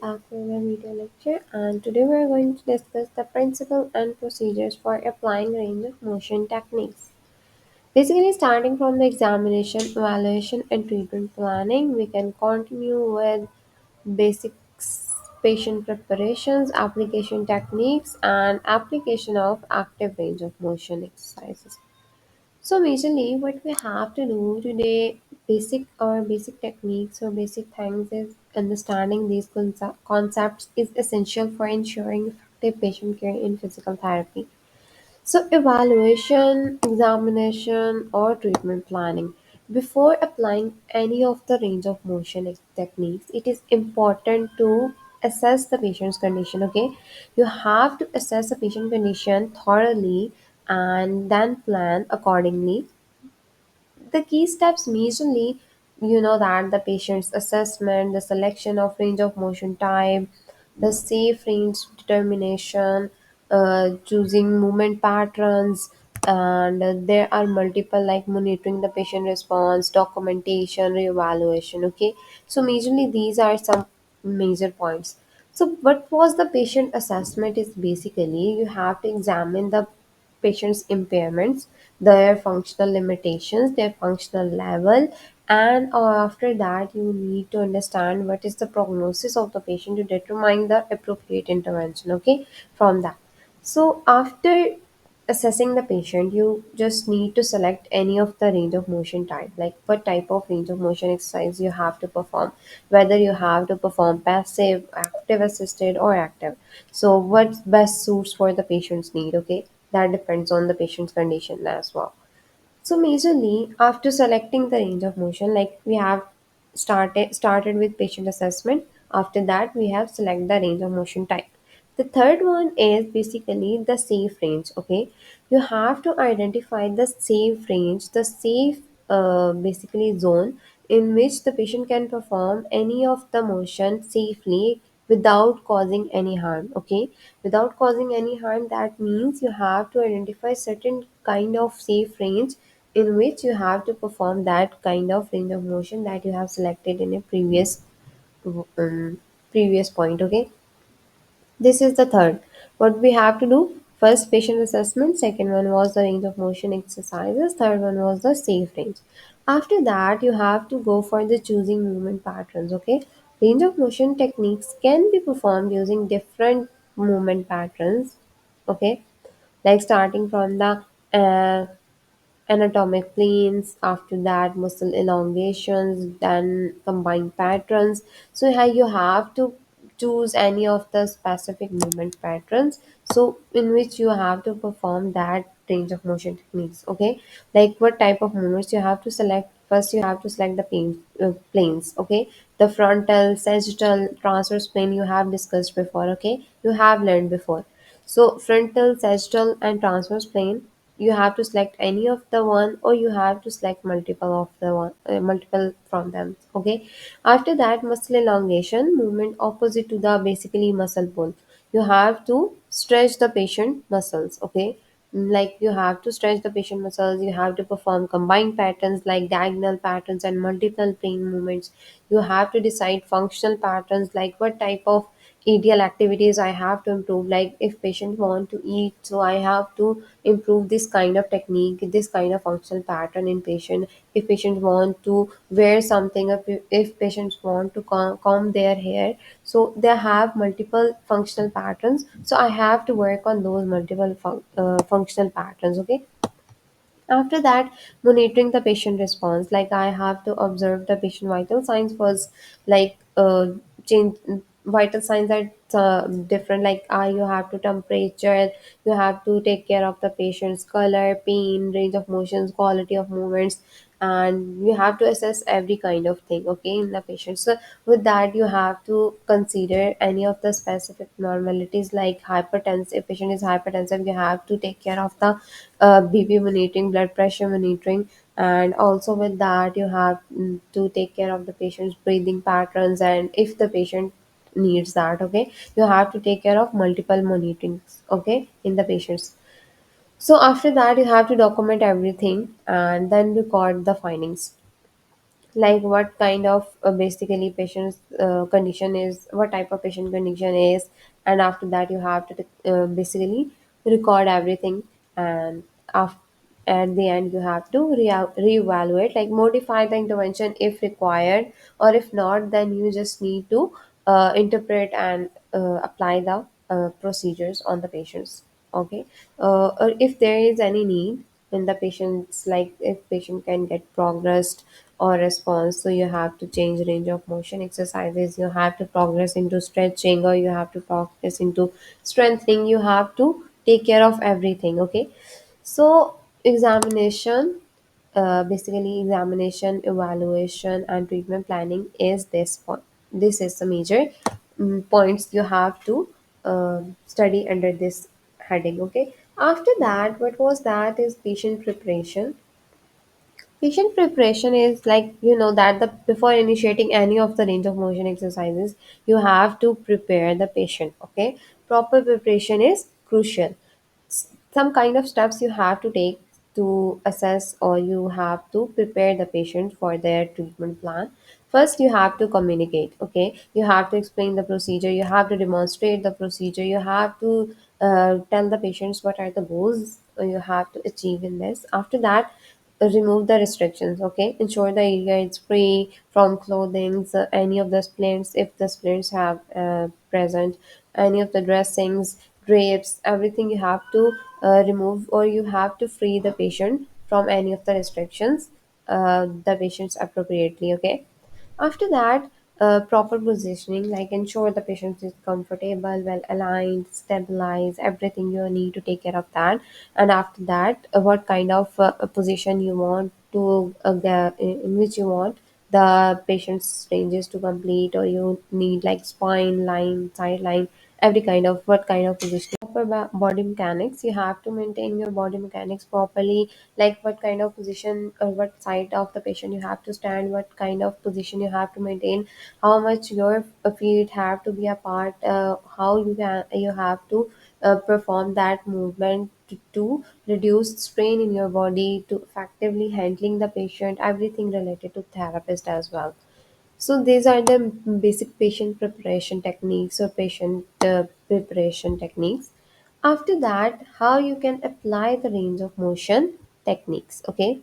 back to the video lecture, and today we are going to discuss the principle and procedures for applying range of motion techniques. Basically, starting from the examination, evaluation, and treatment planning, we can continue with basics, patient preparations, application techniques, and application of active range of motion exercises. So majorly what we have to do today, basic techniques or basic things is understanding these concepts is essential for ensuring effective patient care in physical therapy. So evaluation, examination or treatment planning. Before applying any of the range of motion techniques, it is important to assess the patient's condition. Okay, you have to assess the patient condition thoroughly and then plan accordingly. The key steps majorly, you know, that the patient's assessment, the selection of range of motion type, the safe range determination, choosing movement patterns, and there are multiple like monitoring the patient response, documentation, reevaluation. Okay, so majorly these are some major points. So what was the patient assessment is basically you have to examine the patient's impairments, their functional limitations, their functional level, and after that, you need to understand what is the prognosis of the patient to determine the appropriate intervention. Okay, from that. So, after assessing the patient, you just need to select any of the range of motion type, like what type of range of motion exercise you have to perform, whether you have to perform passive, active assisted, or active. So, what best suits for the patient's need, okay? That depends on the patient's condition as well. So majorly after selecting the range of motion, like we have started with patient assessment. After that, we have select the range of motion type. The third one is basically the safe range. Okay, you have to identify the safe range, the safe basically zone in which the patient can perform any of the motion safely without causing any harm. Okay, without causing any harm, that means you have to identify certain kind of safe range in which you have to perform that kind of range of motion that you have selected in a um, previous point. Okay, this is the third. What we have to do: first patient assessment, second one was the range of motion exercises, third one was the safe range. After that, you have to go for the choosing movement patterns. Okay, range of motion techniques can be performed using different movement patterns. Okay, like starting from the uh, anatomic planes, after that muscle elongations, then combined patterns. So here you have to choose any of the specific movement patterns, so in which you have to perform that range of motion techniques. Okay, like what type of movements you have to select. First you have to select the planes. Okay, the frontal, sagittal, transverse plane you have discussed before. Okay, you have learned before. So frontal, sagittal, and transverse plane, you have to select any of the one, or you have to select multiple of the one, multiple from them. Okay. After that, muscle elongation movement opposite to the basically muscle pull. You have to stretch the patient muscles. Okay. Like you have to stretch the patient muscles, you have to perform combined patterns like diagonal patterns and multiple plane movements. You have to decide functional patterns like what type of ideal activities I have to improve. Like if patient want to eat, so I have to improve this kind of technique, this kind of functional pattern in patient. If patient want to wear something, if patients want to comb their hair, so they have multiple functional patterns. So I have to work on those multiple functional patterns. Okay, after that, monitoring the patient response, like I have to observe the patient vital signs first, like change vital signs are different. Like you have to temperature, you have to take care of the patient's color, pain, range of motions, quality of movements, and you have to assess every kind of thing. Okay, in the patient. So with that, you have to consider any of the specific normalities like hypertensive. If patient is hypertensive, you have to take care of the BP monitoring, blood pressure monitoring, and also with that you have to take care of the patient's breathing patterns, and if the patient needs that. Okay, you have to take care of multiple monitorings. Okay, in the patients. So after that, you have to document everything and then record the findings. like what kind of basically patient's condition is, what type of patient condition is, and after that you have to basically record everything, and after, at the end you have to reevaluate, like modify the intervention if required, or if not then you just need to interpret and apply the procedures on the patients. Okay. Or if there is any need in the patients, like if patient can get progressed or response, so you have to change range of motion exercises, you have to progress into stretching, or you have to progress into strengthening, you have to take care of everything. Okay. So examination, basically examination, evaluation and treatment planning is this point. This is the major points you have to study under this heading. Okay. After that, what was that is patient preparation. Patient preparation is like, that the before initiating any of the range of motion exercises, you have to prepare the patient. Okay, proper preparation is crucial. Some kind of steps you have to take to assess, or you have to prepare the patient for their treatment plan. First, you have to communicate. Okay, you have to explain the procedure. You have to demonstrate the procedure. You have to tell the patients what are the goals you have to achieve in this. After that, remove the restrictions. Okay, ensure the area is free from clothing, any of the splints, if the splints have present, any of the dressings, drapes, everything you have to remove, or you have to free the patient from any of the restrictions, the patients appropriately. Okay. After that, proper positioning, like ensure the patient is comfortable, well aligned, stabilized, everything you need to take care of that. And after that, what kind of position you want to, in which you want the patient's ranges to complete, or you need like spine line, side line, every kind of what kind of position. Proper body mechanics, you have to maintain your body mechanics properly, like what kind of position or what side of the patient you have to stand, what kind of position you have to maintain, how much your feet have to be apart, how you have to perform that movement to reduce strain in your body, to effectively handling the patient, everything related to therapist as well. So these are the basic patient preparation techniques, or patient preparation techniques. After that, how you can apply the range of motion techniques. Okay,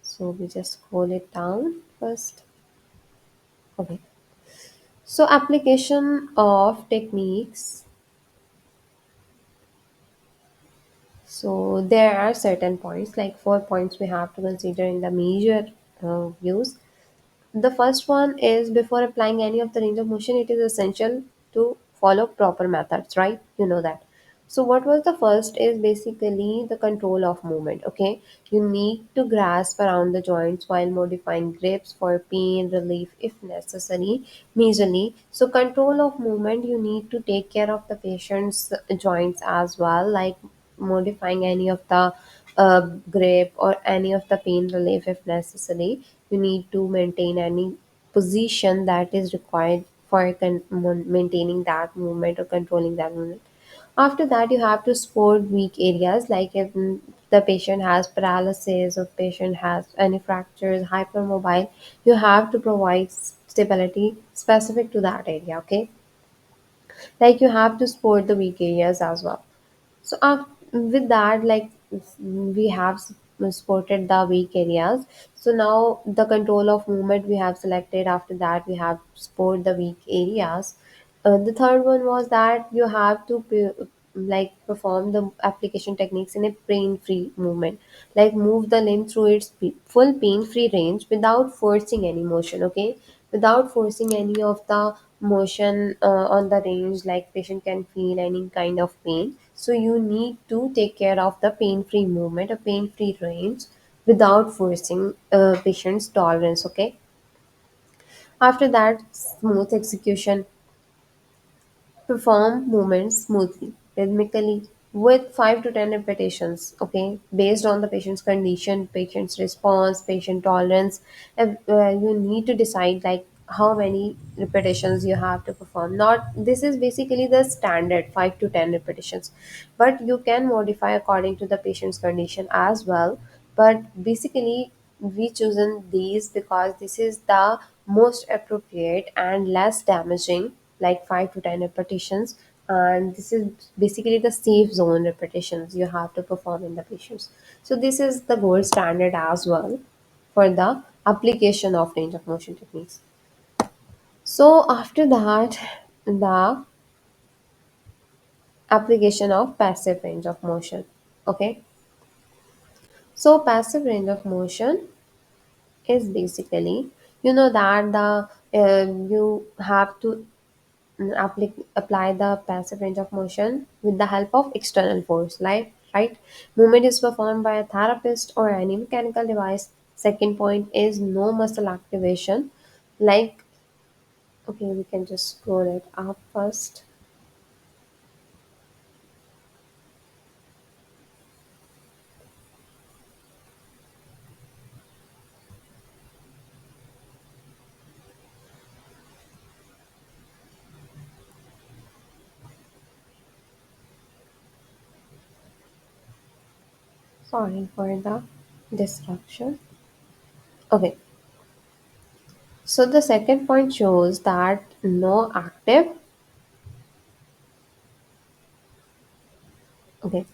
so we just scroll it down first. Okay, so application of techniques. So there are certain points, like 4 points we have to consider in the major views. The first one is, before applying any of the range of motion, it is essential to follow proper methods, right? You know that. So what was the first is basically the control of movement. Okay, you need to grasp around the joints while modifying grips for pain relief if necessary. Majorly, so control of movement, you need to take care of the patient's joints as well, like modifying any of the grip or any of the pain relief if necessary. You need to maintain any position that is required for maintaining that movement or controlling that movement. After that, you have to support weak areas, like if the patient has paralysis or patient has any fractures, hypermobile, you have to provide stability specific to that area. Okay, like you have to support the weak areas as well. So with that, like we have supported the weak areas. So now the control of movement we have selected. After that, we have support the weak areas. The third one was that you have to like perform the application techniques in a pain-free movement. Like move the limb through its full pain-free range without forcing any motion. Okay, without forcing any of the motion on the range, like patient can feel any kind of pain, so you need to take care of the pain-free movement, a pain-free range, without forcing patient's tolerance. Okay. After that, smooth execution. Perform movements smoothly, rhythmically, with 5 to 10 repetitions, okay, based on the patient's condition, patient's response, patient tolerance. You need to decide like how many repetitions you have to perform. Not this is basically the standard 5 to 10 repetitions, but you can modify according to the patient's condition as well. But basically, we chosen these because this is the most appropriate and less damaging, like 5 to 10 repetitions, and this is basically the safe zone repetitions you have to perform in the patients. So this is the gold standard as well for the application of range of motion techniques. So after that, the application of passive range of motion. Okay, so passive range of motion is basically, you know, that the you have to apply the passive range of motion with the help of external force, like right, movement is performed by a therapist or any mechanical device. Second point is no muscle activation, like, okay, we can just scroll it up first. Sorry for the disruption. Okay, so the second point shows that no active, okay,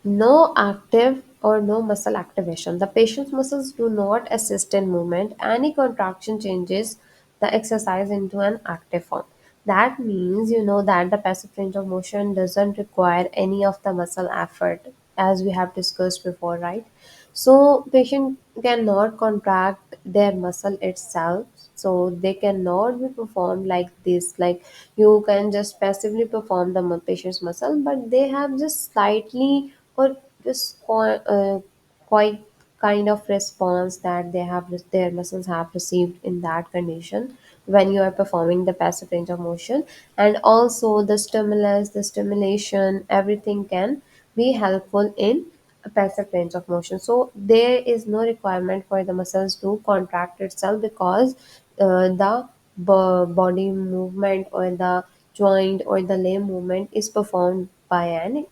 no active or no muscle activation. The patient's muscles do not assist in movement. Any contraction changes the exercise into an active form. That means, you know, that the passive range of motion doesn't require any of the muscle effort, as we have discussed before, right? So patient cannot contract their muscle itself. So they cannot be performed like this. Like, you can just passively perform the patient's muscle, but they have just slightly or just quite kind of response that their muscles have received in that condition when you are performing the passive range of motion. And also the stimulus, the stimulation, everything can be helpful in a passive range of motion. So there is no requirement for the muscles to contract itself, because the body movement or the joint or the limb movement is performed by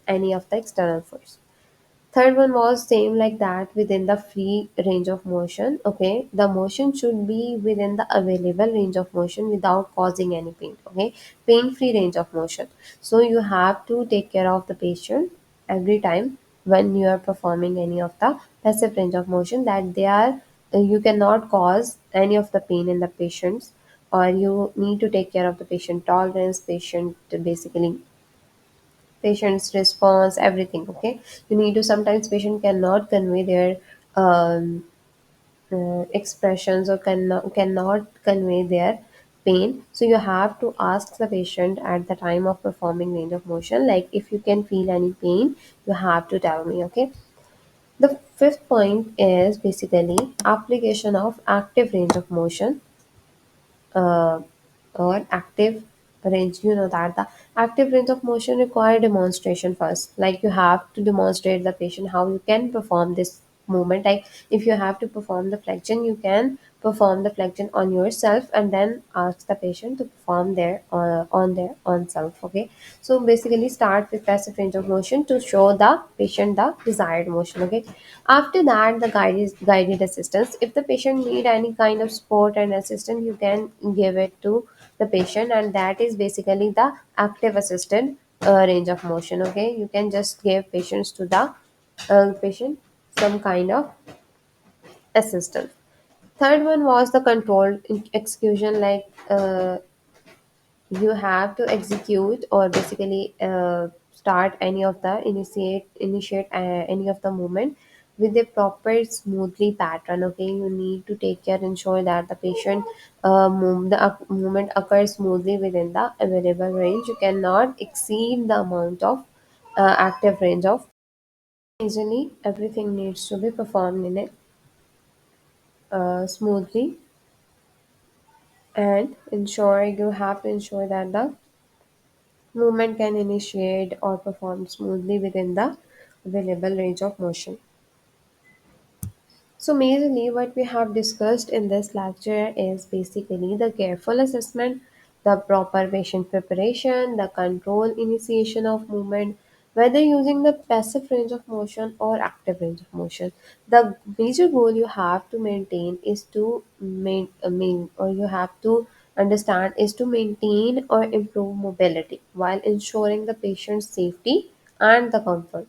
any of the external force. Third one was same like that, within the free range of motion. Okay, the motion should be within the available range of motion without causing any pain. Okay, pain free range of motion. So you have to take care of the patient every time when you are performing any of the passive range of motion, that they are you cannot cause any of the pain in the patients, or you need to take care of the patient tolerance, patient basically patient's response, everything. Okay, you need to, sometimes patient cannot convey their um, expressions, or cannot convey their pain. So you have to ask the patient at the time of performing range of motion, like, if you can feel any pain, you have to tell me. Okay, the fifth point is basically application of active range of motion, uh, or active range. You know that the active range of motion require demonstration first, like you have to demonstrate the patient how you can perform this movement. Like, if you have to perform the flexion, you can perform the flexion on yourself and then ask the patient to perform on their own self. Okay, so basically start with passive range of motion to show the patient the desired motion. Okay, after that, the guided assistance. If the patient need any kind of support and assistance, you can give it to the patient, and that is basically the active assisted range of motion. Okay, you can just give patients to the patient some kind of assistance. Third one was the controlled execution, like you have to execute or basically start any of the initiate any of the movement with a proper smoothly pattern. Okay, you need to take care, ensure that the patient movement occurs smoothly within the available range. You cannot exceed the amount of active range of easily. Everything needs to be performed in it smoothly, and ensure you have to ensure that the movement can initiate or perform smoothly within the available range of motion. So, majorly, what we have discussed in this lecture is basically the careful assessment, the proper patient preparation, the control initiation of movement, whether using the passive range of motion or active range of motion. The major goal you have to maintain is to or you have to understand is to maintain or improve mobility while ensuring the patient's safety and the comfort.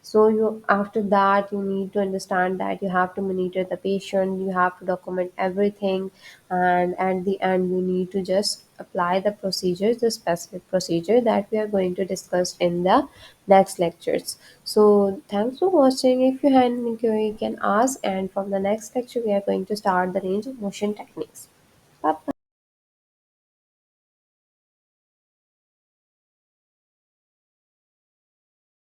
So you after that you need to understand that you have to monitor the patient, you have to document everything, and at the end you need to just apply the procedures, the specific procedure that we are going to discuss in the next lectures. So thanks for watching. If you have any query you can ask, and from the next lecture we are going to start the range of motion techniques. Bye bye.